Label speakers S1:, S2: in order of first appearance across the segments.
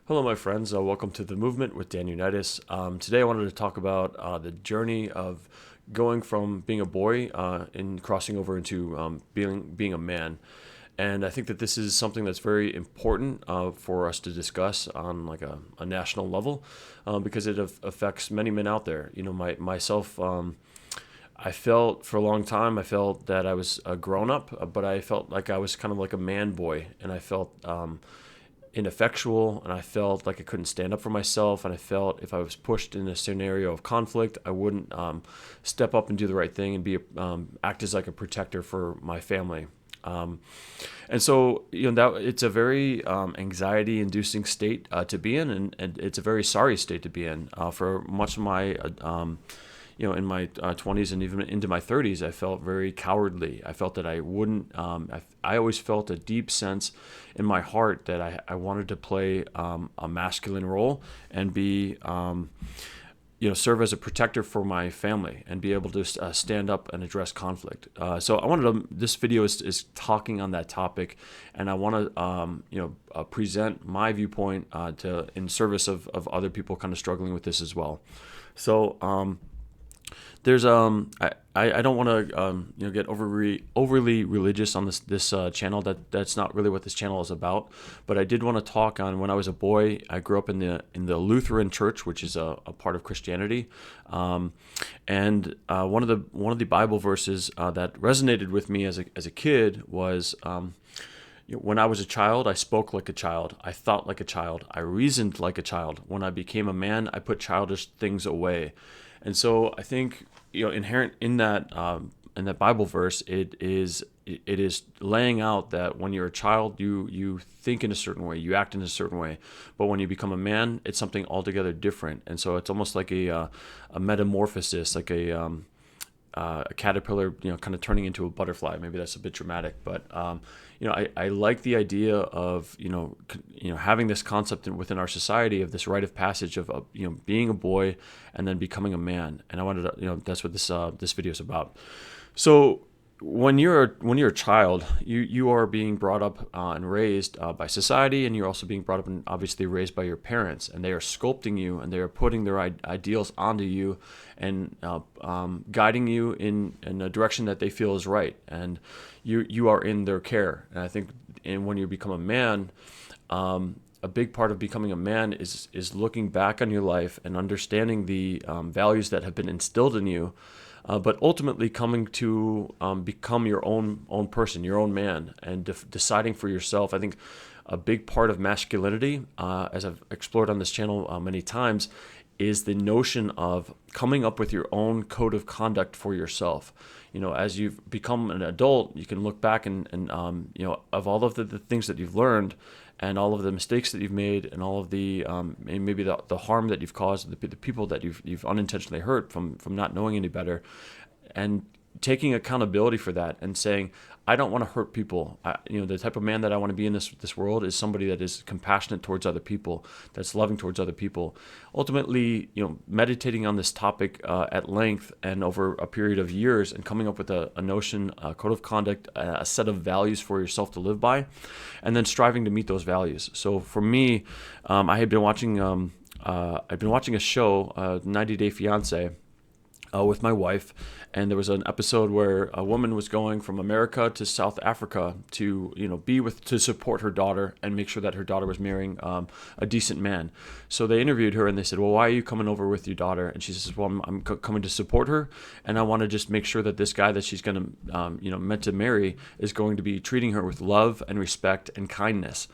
S1: Hello, my friends. Welcome to The Movement with Dan Unitas. Today, I wanted to talk about the journey of going from being a boy and crossing over into being a man. And I think that this is something that's very important for us to discuss on like a national level because it affects many men out there. Myself. I felt for a long time, I felt that I was a grown up, but I felt like I was kind of like a man boy, and I felt ineffectual, and I felt like I couldn't stand up for myself, and I felt if I was pushed in a scenario of conflict, I wouldn't step up and do the right thing and act as like a protector for my family. Um, and so, that it's a very anxiety-inducing state to be in, and it's a very sorry state to be in. For much of my in my 20s and even into my 30s, I felt very cowardly. I felt that I wouldn't, I always felt a deep sense in my heart that I wanted to play a masculine role and serve as a protector for my family and be able to stand up and address conflict. So this video is talking on that topic, and I want to, present my viewpoint in service of other people kind of struggling with this as well. So, there's I don't want to get overly religious on this channel. That's not really what this channel is about. But I did want to talk on when I was a boy. I grew up in the Lutheran Church, which is a part of Christianity, and one of the Bible verses that resonated with me as a kid was. When I was a child, I spoke like a child. I thought like a child. I reasoned like a child. When I became a man, I put childish things away. And so I think inherent in that Bible verse, it is laying out that when you're a child, you think in a certain way, you act in a certain way, but when you become a man, it's something altogether different. And so it's almost like a metamorphosis, like a caterpillar, kind of turning into a butterfly. Maybe that's a bit dramatic, but I like the idea of having this concept within our society of this rite of passage of being a boy and then becoming a man. And I wanted to, that's what this video is about. So when you're a child, you are being brought up and raised by society, and you're also being brought up and obviously raised by your parents, and they are sculpting you, and they are putting their ideals onto you, and guiding you in a direction that they feel is right, and you are in their care. And I think, when you become a man, a big part of becoming a man is looking back on your life and understanding the values that have been instilled in you. But ultimately coming to become your own person, your own man, and deciding for yourself. I think a big part of masculinity, as I've explored on this channel many times, is the notion of coming up with your own code of conduct for yourself. As you've become an adult, you can look back and of all of the things that you've learned, and all of the mistakes that you've made, and all of the maybe the harm that you've caused, the people that you've unintentionally hurt from not knowing any better, and taking accountability for that and saying, I don't want to hurt people. The type of man that I want to be in this world is somebody that is compassionate towards other people, that's loving towards other people. Ultimately, meditating on this topic at length and over a period of years, and coming up with a notion, a code of conduct, a set of values for yourself to live by, and then striving to meet those values. So for me, I had been watching a show, 90 Day Fiance, with my wife, and there was an episode where a woman was going from America to South Africa to to support her daughter and make sure that her daughter was marrying a decent man. So they interviewed her, and they said, well, why are you coming over with your daughter? And she says, well, I'm coming to support her, and I want to just make sure that this guy that she's going to meant to marry is going to be treating her with love and respect and kindness.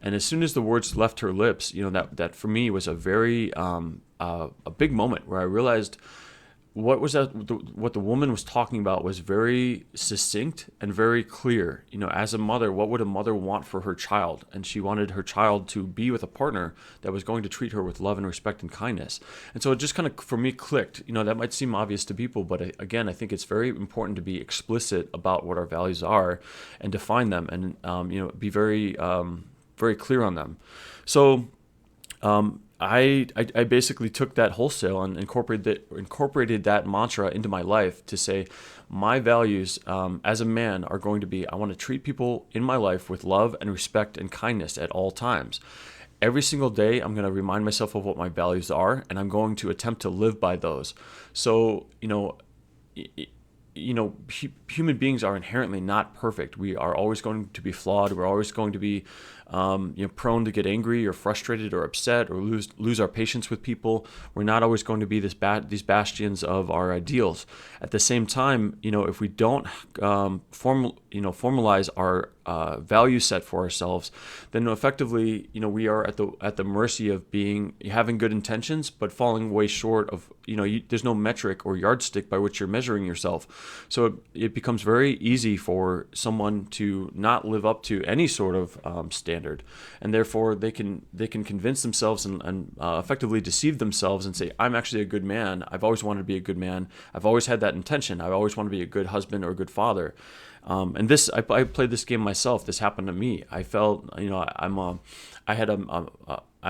S1: And as soon as the words left her lips, that for me was a very a big moment where I realized what the woman was talking about was very succinct and very clear. As a mother, what would a mother want for her child? And she wanted her child to be with a partner that was going to treat her with love and respect and kindness. And so it just kind of, for me, clicked. That might seem obvious to people, but again, I think it's very important to be explicit about what our values are and define them, and be very very clear on them. So I basically took that wholesale and incorporated that mantra into my life to say, my values as a man are going to be, I want to treat people in my life with love and respect and kindness at all times. every single day, I'm going to remind myself of what my values are, and I'm going to attempt to live by those. So, human beings are inherently not perfect. We are always going to be flawed. We're always going to be, prone to get angry or frustrated or upset or lose our patience with people. We're not always going to be these bastions of our ideals. At the same time, if we don't formalize our value set for ourselves, then effectively, we are at the mercy of having good intentions, but falling way short of, there's no metric or yardstick by which you're measuring yourself. So it becomes very easy for someone to not live up to any sort of standard, and therefore they can convince themselves and effectively deceive themselves and say, I'm actually a good man. I've always wanted to be a good man. I've always had that intention. I've always wanted to be a good husband or a good father. And this, I played this game myself. This happened to me. I felt, I'm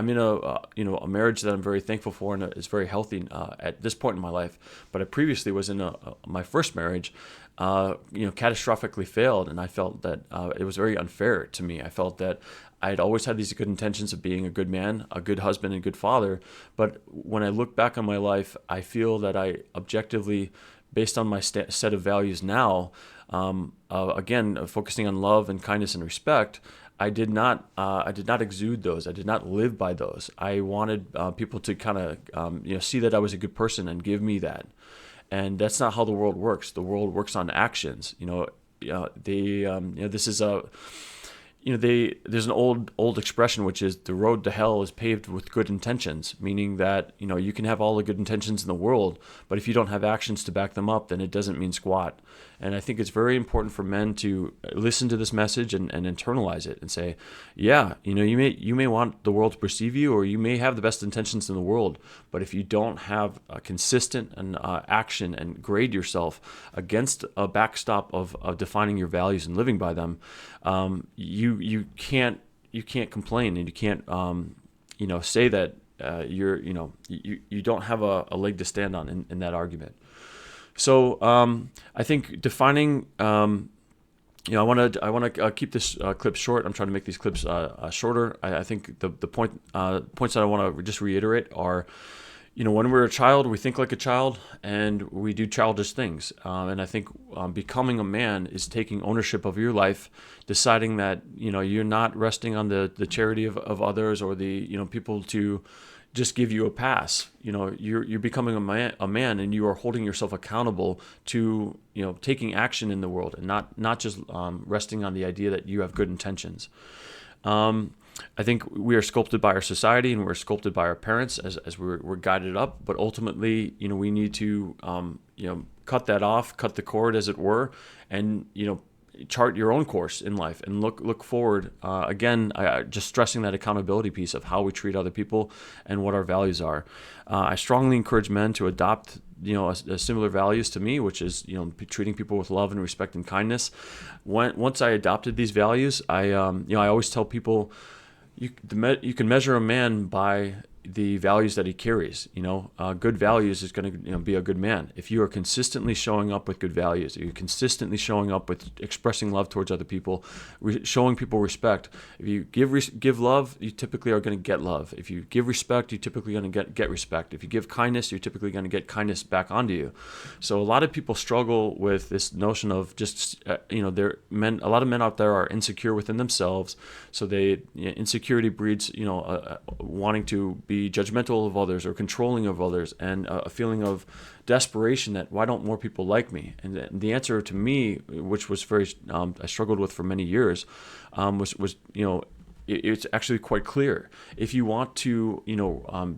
S1: in a marriage that I'm very thankful for, and it's very healthy at this point in my life. But I previously was in my first marriage, catastrophically failed, and I felt that it was very unfair to me. I felt that I had always had these good intentions of being a good man, a good husband, and a good father. But when I look back on my life, I feel that I objectively, based on my set of values now, again, focusing on love and kindness and respect, I did not exude those. I did not live by those. I wanted people to kind of see that I was a good person and give me that. And that's not how the world works. The world works on actions. This is a there's an old expression, which is the road to hell is paved with good intentions, meaning that you can have all the good intentions in the world, but if you don't have actions to back them up, then it doesn't mean squat. And I think it's very important for men to listen to this message and internalize it and say, yeah, you may want the world to perceive you, or you may have the best intentions in the world, but if you don't have a consistent action and grade yourself against a backstop of defining your values and living by them, you can't complain, and you can't say that you don't have a leg to stand on in that argument. So I think defining, I want to keep this clip short. I'm trying to make these clips shorter. I think the points that I want to just reiterate are, when we're a child, we think like a child and we do childish things. And I think becoming a man is taking ownership of your life, deciding that you're not resting on the charity of others or the people to just give you a pass. You're becoming a man, and you are holding yourself accountable to taking action in the world, and not just resting on the idea that you have good intentions. I think we are sculpted by our society, and we're sculpted by our parents as we're guided up. But ultimately, we need to cut that off, cut the cord, as it were, and chart your own course in life and look forward. Again, just stressing that accountability piece of how we treat other people and what our values are. I strongly encourage men to adopt a similar values to me, which is treating people with love and respect and kindness. Once I adopted these values, I always tell people you can measure a man by the values that he carries. Good values is going to be a good man. If you are consistently showing up with good values, you're consistently showing up with expressing love towards other people, showing people respect. If you give love, you typically are going to get love. If you give respect, you're typically going to get respect. If you give kindness, you're typically going to get kindness back onto you. So a lot of people struggle with this notion of just a lot of men out there are insecure within themselves. So insecurity breeds wanting to be judgmental of others or controlling of others, and a feeling of desperation that why don't more people like me? And the answer to me, which was very I struggled with for many years, was it's actually quite clear. If you want to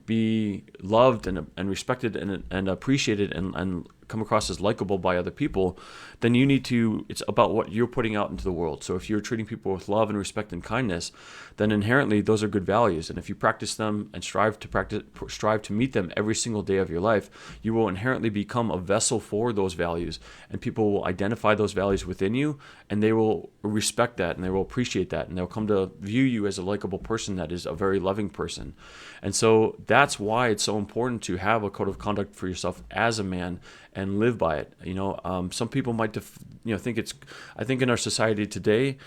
S1: be loved and respected and appreciated and come across as likable by other people, then it's about what you're putting out into the world. So if you're treating people with love and respect and kindness, then inherently those are good values. And if you practice them and strive to meet them every single day of your life, you will inherently become a vessel for those values, and people will identify those values within you, and they will respect that, and they will appreciate that, and they'll come to view you as a likable person that is a very loving person. And so that's why it's so important to have a code of conduct for yourself as a man and live by it. Some people might think I think in our society today,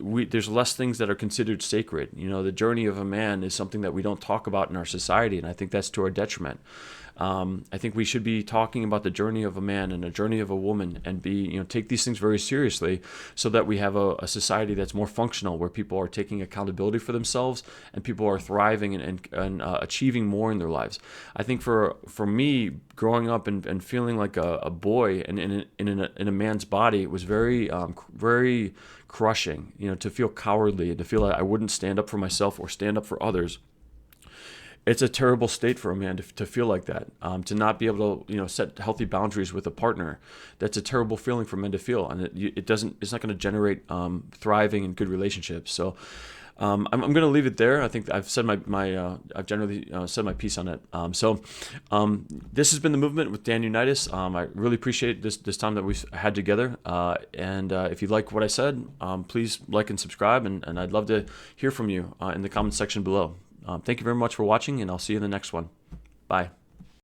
S1: there's less things that are considered sacred. The journey of a man is something that we don't talk about in our society, and I think that's to our detriment. I think we should be talking about the journey of a man and a journey of a woman, and take these things very seriously, so that we have a society that's more functional, where people are taking accountability for themselves and people are thriving and achieving more in their lives. I think for me, growing up and feeling like a boy and in a man's body, was very very crushing. To feel cowardly and to feel like I wouldn't stand up for myself or stand up for others. It's a terrible state for a man to feel like that, to not be able to set healthy boundaries with a partner. That's a terrible feeling for men to feel, and it's not going to generate thriving and good relationships. So I'm going to leave it there. I think I've said I've generally said my piece on it. This has been The Movement with Dan Unitas. I really appreciate this time that we've had together. And if you like what I said, please like and subscribe, and I'd love to hear from you in the comments section below. Thank you very much for watching, and I'll see you in the next one. Bye.